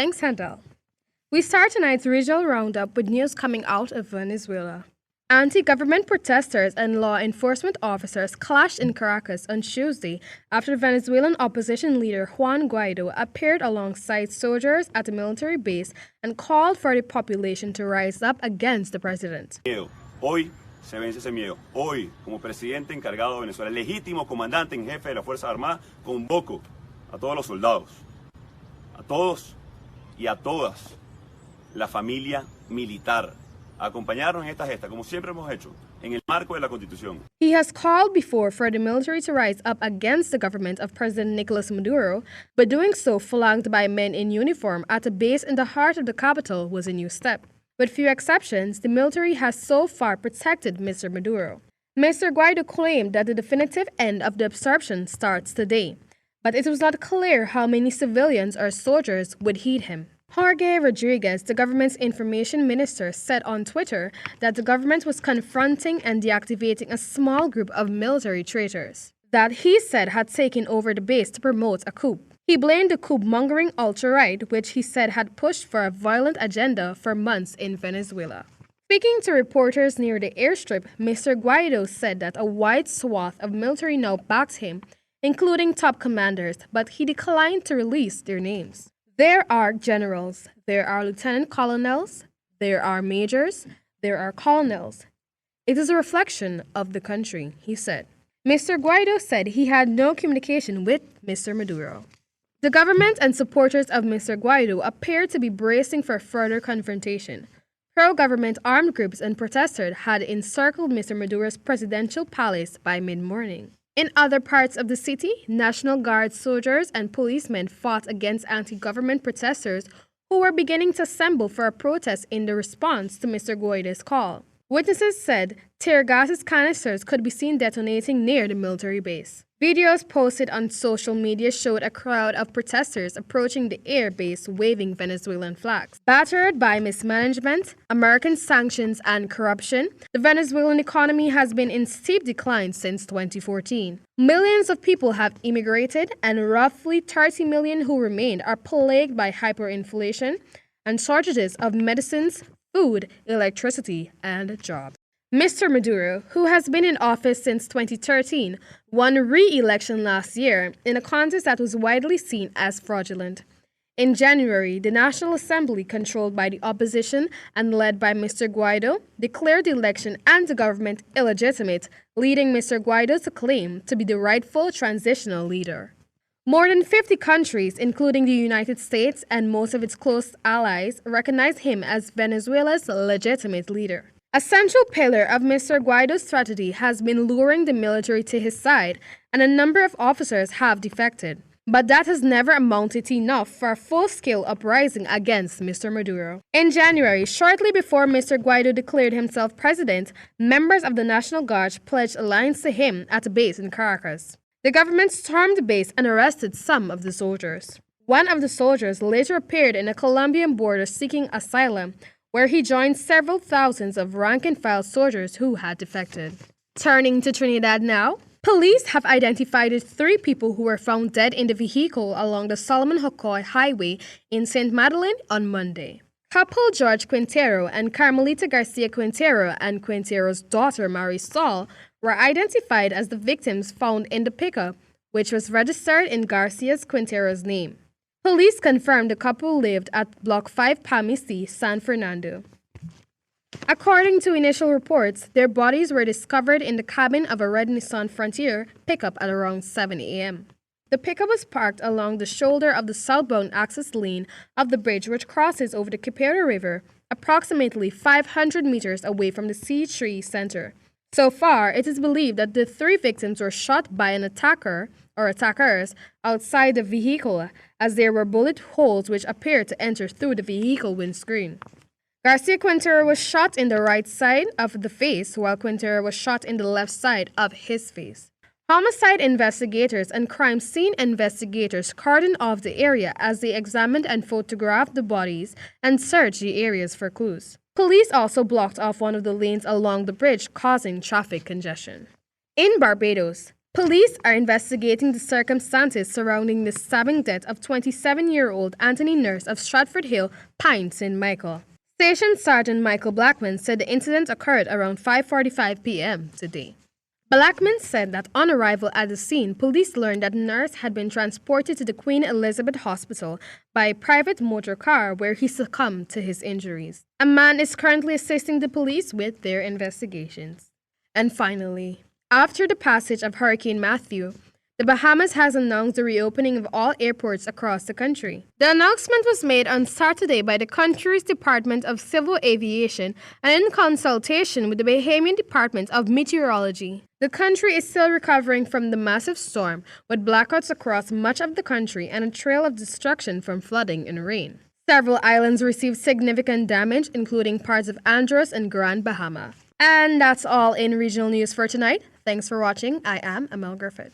Thanks, Handel. We start tonight's regional roundup with news coming out of Venezuela. Anti-government protesters and law enforcement officers clashed in Caracas on Tuesday after Venezuelan opposition leader Juan Guaido appeared alongside soldiers at a military base and called for the population to rise up against the president. Hoy se vence ese miedo. Hoy, como presidente encargado de Venezuela, legítimo comandante en jefe de las Fuerzas Armadas, convoco a todos los soldados, a todos y a todas, la familia militar, a acompañarnos en esta gesta, como siempre hemos hecho, en el marco de la Constitución. He has called before for the military to rise up against the government of President Nicolas Maduro, but doing so flanked by men in uniform at a base in the heart of the capital was a new step. With few exceptions, the military has so far protected Mr. Maduro. Mr. Guaido claimed that the definitive end of the absorption starts today, but it was not clear how many civilians or soldiers would heed him. Jorge Rodriguez, the government's information minister, said on Twitter that the government was confronting and deactivating a small group of military traitors that he said had taken over the base to promote a coup. He blamed the coup-mongering alt-right, which he said had pushed for a violent agenda for months in Venezuela. Speaking to reporters near the airstrip, Mr. Guaido said that a wide swath of military now backs him, including top commanders, but he declined to release their names. There are generals, there are lieutenant colonels, there are majors, there are colonels. It is a reflection of the country, he said. Mr. Guaido said he had no communication with Mr. Maduro. The government and supporters of Mr. Guaido appeared to be bracing for further confrontation. Pro-government armed groups and protesters had encircled Mr. Maduro's presidential palace by mid-morning. In other parts of the city, National Guard soldiers and policemen fought against anti-government protesters who were beginning to assemble for a protest in the response to Mr. Guaido's call. Witnesses said tear gas canisters could be seen detonating near the military base. Videos posted on social media showed a crowd of protesters approaching the air base waving Venezuelan flags. Battered by mismanagement, American sanctions, and corruption, the Venezuelan economy has been in steep decline since 2014. Millions of people have immigrated, and roughly 30 million who remained are plagued by hyperinflation and shortages of medicines, food, electricity, and jobs. Mr. Maduro, who has been in office since 2013, won re-election last year in a contest that was widely seen as fraudulent. In January, the National Assembly, controlled by the opposition and led by Mr. Guaido, declared the election and the government illegitimate, leading Mr. Guaido to claim to be the rightful transitional leader. More than 50 countries, including the United States and most of its close allies, recognize him as Venezuela's legitimate leader. A central pillar of Mr. Guaido's strategy has been luring the military to his side, and a number of officers have defected. But that has never amounted to enough for a full-scale uprising against Mr. Maduro. In January, shortly before Mr. Guaido declared himself president, members of the National Guard pledged alliance to him at a base in Caracas. The government stormed the base and arrested some of the soldiers. One of the soldiers later appeared in a Colombian border seeking asylum, where he joined several thousands of rank-and-file soldiers who had defected. Turning to Trinidad now, police have identified 3 people who were found dead in the vehicle along the Solomon-Jocoy Highway in St. Madeleine on Monday. Couple George Quintero and Carmelita Garcia Quintero and Quintero's daughter Marisol were identified as the victims found in the pickup, which was registered in Garcia's Quintero's name. Police confirmed the couple lived at Block 5 Pamisi, San Fernando. According to initial reports, their bodies were discovered in the cabin of a red Nissan Frontier pickup at around 7 a.m. The pickup was parked along the shoulder of the southbound access lane of the bridge which crosses over the Quipero River, approximately 500 meters away from the C3 Center. So far, it is believed that the 3 victims were shot by an attacker or attackers outside the vehicle, as there were bullet holes which appeared to enter through the vehicle windscreen. Garcia Quintero was shot in the right side of the face, while Quintero was shot in the left side of his face. Homicide investigators and crime scene investigators cordoned off the area as they examined and photographed the bodies and searched the areas for clues. Police also blocked off one of the lanes along the bridge, causing traffic congestion. In Barbados, Police are investigating the circumstances surrounding the stabbing death of 27-year-old Anthony Nurse of Stratford Hill, Pine, St. Michael. Station Sergeant Michael Blackman said the incident occurred around 5:45 p.m. today. Blackman said that on arrival at the scene, police learned that Nurse had been transported to the Queen Elizabeth Hospital by a private motor car where he succumbed to his injuries. A man is currently assisting the police with their investigations. And finally, after the passage of Hurricane Matthew, the Bahamas has announced the reopening of all airports across the country. The announcement was made on Saturday by the country's Department of Civil Aviation and in consultation with the Bahamian Department of Meteorology. The country is still recovering from the massive storm, with blackouts across much of the country and a trail of destruction from flooding and rain. Several islands received significant damage, including parts of Andros and Grand Bahama. And that's all in regional news for tonight. Thanks for watching. I am Amel Griffith.